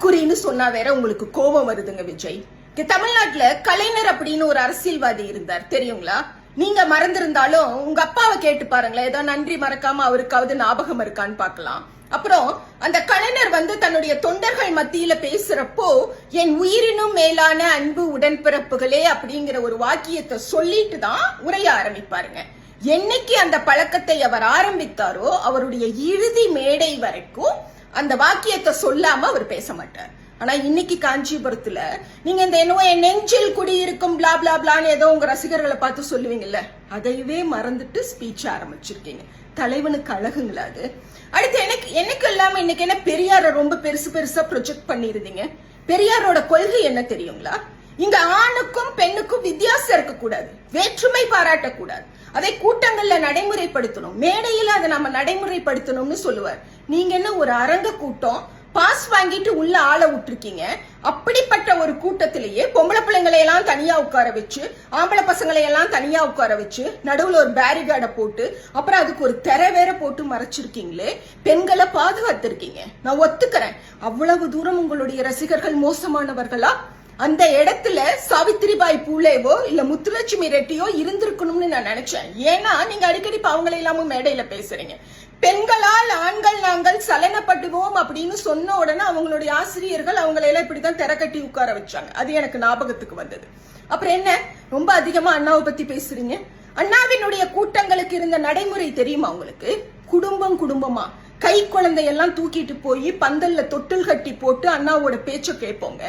தற்குறின்னு சொன்னா வேற உங்களுக்கு கோபம் வருதுங்க விஜய். தமிழ்நாட்டுல கலைஞர் அப்படின்னு ஒரு அரசியல்வாதி இருந்தார் தெரியுங்களா? நீங்க மறந்திருந்தாலும் உங்க அப்பாவை கேட்டு பாருங்களேன், ஏதோ நன்றி மறக்காம அவருக்காவது ஞாபகம் இருக்கான்னு பாக்கலாம். அப்புறம் அந்த கலைஞர் தன்னுடைய தொண்டர்கள் மத்தியில பேசுறப்போ என் உயிரினும் மேலான அன்பு உடன்பிறப்புகளே அப்படிங்கிற ஒரு வாக்கியத்தை சொல்லிட்டு தான் உரைய ஆரம்பிப்பாருங்க. என்னைக்கு அந்த பழக்கத்தை அவர் ஆரம்பித்தாரோ அவருடைய இறுதி மேடை வரைக்கும் அந்த வாக்கியத்தை சொல்லாம அவர் பேச மாட்டார். ஆனா இன்னைக்கு காஞ்சிபுரத்துல நீங்க இந்த என்னவோ என் நெஞ்சில் குடியிருக்கும் பிளா பிளா பிளான்னு ஏதோ உங்க ரசிகர்களை பார்த்து சொல்லுவீங்கல்ல, அதையவே மறந்துட்டு ஸ்பீச் ஆரம்பிச்சிருக்கீங்க. தலைவனுக்கு அழகுங்களா அது? அடுத்து எனக்கு இல்லாம இன்னைக்கு என்ன பெரியார ரொம்ப பெருசா ப்ரொஜெக்ட் பண்ணிருந்தீங்க. பெரியாரோட கொள்கை என்ன தெரியுங்களா? இங்க ஆணுக்கும் பெண்ணுக்கும் வித்தியாசம் இருக்கக்கூடாது, வேற்றுமை பாராட்டக்கூடாது, அதை கூட்டங்கள்ல நடைமுறைப்படுத்தணும், மேடையில அதை நம்ம நடைமுறைப்படுத்தணும்னு சொல்லுவார். நீங்க என்ன ஒரு அரங்க கூட்டம் பாஸ் வாங்கிட்டு உள்ள ஆளை விட்டுருக்கீங்க. அப்படிப்பட்ட ஒரு கூட்டத்திலேயே பொம்பளை பிள்ளைங்களை எல்லாம் தனியா உட்கார வச்சு, ஆம்பளை பசங்களை எல்லாம் தனியா உட்கார வச்சு, நடுவுல ஒரு பேரிகார்டை போட்டு, அப்புறம் அதுக்கு ஒரு திரை வேற போட்டு மறைச்சிருக்கீங்களே, பெண்களை பாதுகாத்திருக்கீங்க. நான் ஒத்துக்கிறேன், அவ்வளவு தூரம் உங்களுடைய ரசிகர்கள் மோசமானவர்களா? அந்த இடத்துல சாவித்திரிபாய் பூலேவோ இல்ல முத்துலட்சுமி ரெட்டியோ இருந்திருக்கணும்னு நான் நினைச்சேன். ஏன்னா நீங்க அடிக்கடி அவங்களை இல்லாம மேடையில பேசுறீங்க. பெண்களால் ஆண்கள் நாங்கள் சலனப்படுவோம் அப்படின்னு சொன்ன உடனே அவங்களுடைய ஆசிரியர்கள் அவங்களையெல்லாம் இப்படிதான் திரை கட்டி உட்கார வச்சாங்க. அது எனக்கு ஞாபகத்துக்கு வந்தது. அப்புறம் என்ன ரொம்ப அதிகமா அண்ணாவை பத்தி பேசுறீங்க? அண்ணாவினுடைய கூட்டங்களுக்கு இருந்த நடைமுறை தெரியுமா உங்களுக்கு? குடும்பமா கை குழந்தையெல்லாம் தூக்கிட்டு போய் பந்தல்ல தொட்டில் கட்டி போட்டு அண்ணாவோட பேச்ச கேட்போங்க.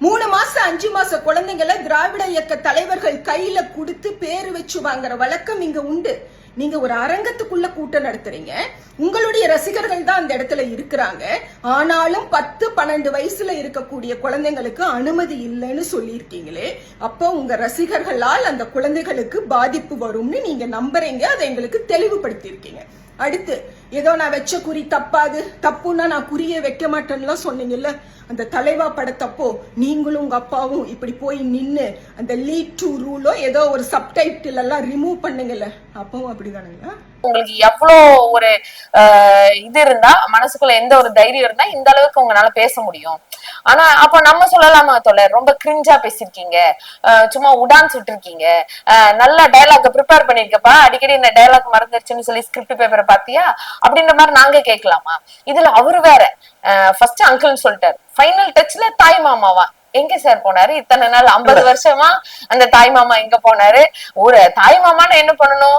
3 மாசம் 5 மாச குழந்தைங்களை திராவிட இயக்க தலைவர்கள் கையில கொடுத்து பேரு வச்சு வாங்குற வழக்கம் இங்க உண்டு. நீங்க ஒரு அரங்கத்துக்குள்ள கூட்டம் நடத்துறீங்க, உங்களுடைய ரசிகர்கள் தான் அந்த இடத்துல இருக்கிறாங்க. ஆனாலும் 10-12 வயசுல இருக்கக்கூடிய குழந்தைங்களுக்கு அனுமதி இல்லைன்னு சொல்லியிருக்கீங்களே, அப்போ உங்க ரசிகர்களால் அந்த குழந்தைகளுக்கு பாதிப்பு வரும்னு நீங்க நம்புறீங்க. அதை எங்களுக்கு தெளிவுபடுத்தி இருக்கீங்க. அடுத்து ஏதோ நான் வச்ச குறி தப்பாது, தப்புன்னா நான் குறிய வைக்க மாட்டேன்னு சொன்னீங்கல்ல, அந்த தலைவா படத்தப்போ நீங்களும் உங்க அப்பாவும் இப்படி போய் நின்னு அந்த லீட் டு ரூலோ ஏதோ ஒரு சப்டைட்டில் எல்லாம் ரிமூவ் பண்ணுங்கல்ல, அப்பவும் அப்படிதானுங்களா? உங்களுக்கு எவ்வளோ ஒரு இது இருந்தா, மனசுக்குள்ள எந்த ஒரு தைரியம் இருந்தா இந்த அளவுக்கு உங்களால பேச முடியும். ஆனா அப்ப நம்ம சொல்லலாமா தோழர், ரொம்ப கிரிஞ்சா பேசிருக்கீங்க, சும்மா உடான் சுட்டிருக்கீங்க, நல்ல டயலாக் ப்ரிப்பேர் பண்ணிருக்கப்பா, அடிக்கடி இந்த டயலாக் மறந்துருச்சுன்னு சொல்லி ஸ்கிரிப்ட் பேப்பரை பாத்தியா அப்படின்ற மாதிரி நாங்க கேட்கலாமா? இதுல அவரு வேற ஃபர்ஸ்ட் அங்கிள்னு சொல்லிட்டாரு, ஃபைனல் டச்ல தாய் மாமாவா எங்க சார் போனாரு இத்தனை நாள்? 50 வருஷமா அந்த தாய் மாமா எங்க போனாரு? ஒரு தாய் மாமான்னு என்ன பண்ணணும்?